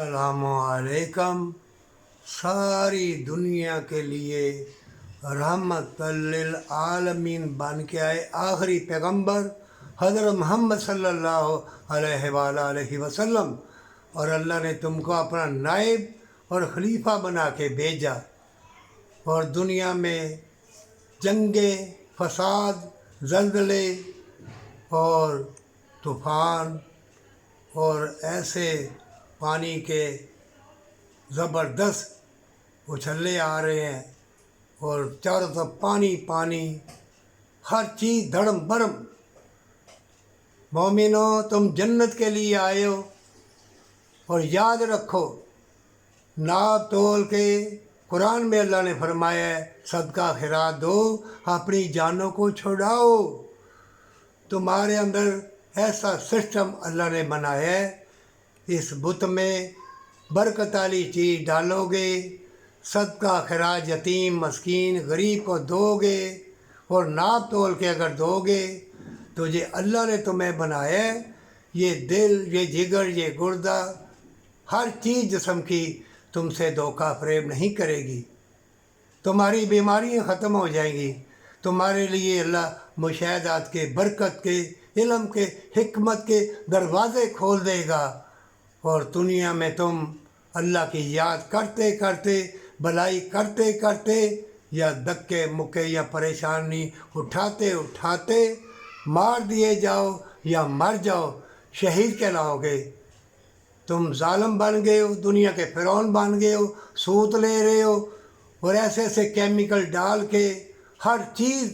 अस्सलामुअलैकुम। सारी दुनिया के लिए रहमतुल आलमीन बन के आए आखिरी पैगंबर हज़रत मोहम्मद सल्लल्लाहु अलैहि वसल्लम, और अल्लाह ने तुमको अपना नायब और खलीफा बना के भेजा। और दुनिया में जंगे, फसाद, ज़ल्ज़ले और तूफ़ान और ऐसे पानी के ज़बरदस्त उछले आ रहे हैं और चारों तरफ पानी पानी, हर चीज़ धड़म बरम। मोमिनो, तुम जन्नत के लिए आए हो, और याद रखो नाप तोल के कुरान में अल्लाह ने फरमाया है, सदका खैरात दो, अपनी जानों को छुड़ाओ। तुम्हारे अंदर ऐसा सिस्टम अल्लाह ने बनाया है, इस बुत में बरकत वाली चीज़ डालोगे, सदका खैरात यतीम मस्कीन गरीब को दोगे, और नाप तोल के अगर दोगे तो ये अल्लाह ने तुम्हें बनाया है, ये दिल, ये जिगर, ये गुर्दा, हर चीज़ जिस्म की तुमसे धोखा फरेब नहीं करेगी। तुम्हारी बीमारियां ख़त्म हो जाएंगी। तुम्हारे लिए अल्लाह मुशाहदात के, बरकत के, इल्म के, हिकमत के दरवाज़े खोल देगा, और दुनिया में तुम अल्लाह की याद करते करते, भलाई करते करते, या धक्के मुक्के या परेशानी उठाते उठाते मार दिए जाओ या मर जाओ, शहीद कहलाओगे। तुम जालिम बन गए हो, दुनिया के फ़िरौन बन गए हो, सूद ले रहे हो, और ऐसे ऐसे केमिकल डाल के हर चीज़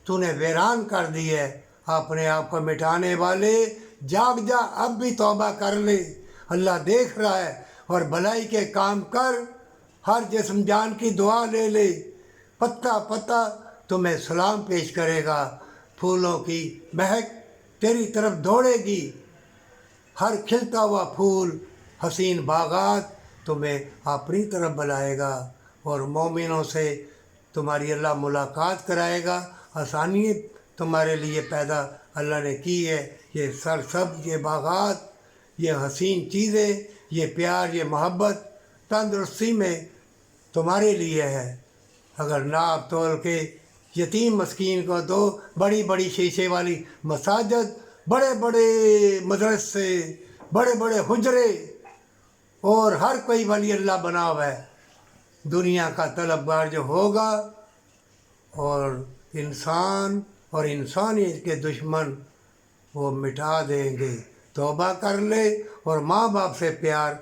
तूने वीरान कर दी है। अपने आप को मिटाने वाले, जाग जा, अब भी तौबा कर ले, अल्लाह देख रहा है। और भलाई के काम कर, हर जिस्म जान की दुआ ले ले, पत्ता पत्ता तुम्हें सलाम पेश करेगा, फूलों की महक तेरी तरफ दौड़ेगी, हर खिलता हुआ फूल, हसीन बागात तुम्हें अपनी तरफ बुलाएगा, और मोमिनों से तुम्हारी अल्लाह मुलाकात कराएगा। आसानी तुम्हारे लिए पैदा अल्लाह ने की है, ये सरसब्ज़, ये बागात, ये हसीन चीज़ें, ये प्यार, ये मोहब्बत तंदुरुस्ती में तुम्हारे लिए है। अगर नाप तोल के यतीम मस्कीन को दो, बड़ी बड़ी शीशे वाली मसाजिद, बड़े बड़े मदरसे, बड़े बड़े हुजरे, और हर कोई वली अल्लाह बना हुआ है। दुनिया का तलबगार जो होगा, और इंसान और इंसानियत के दुश्मन वो मिटा देंगे। तौबा कर ले और माँ बाप से प्यार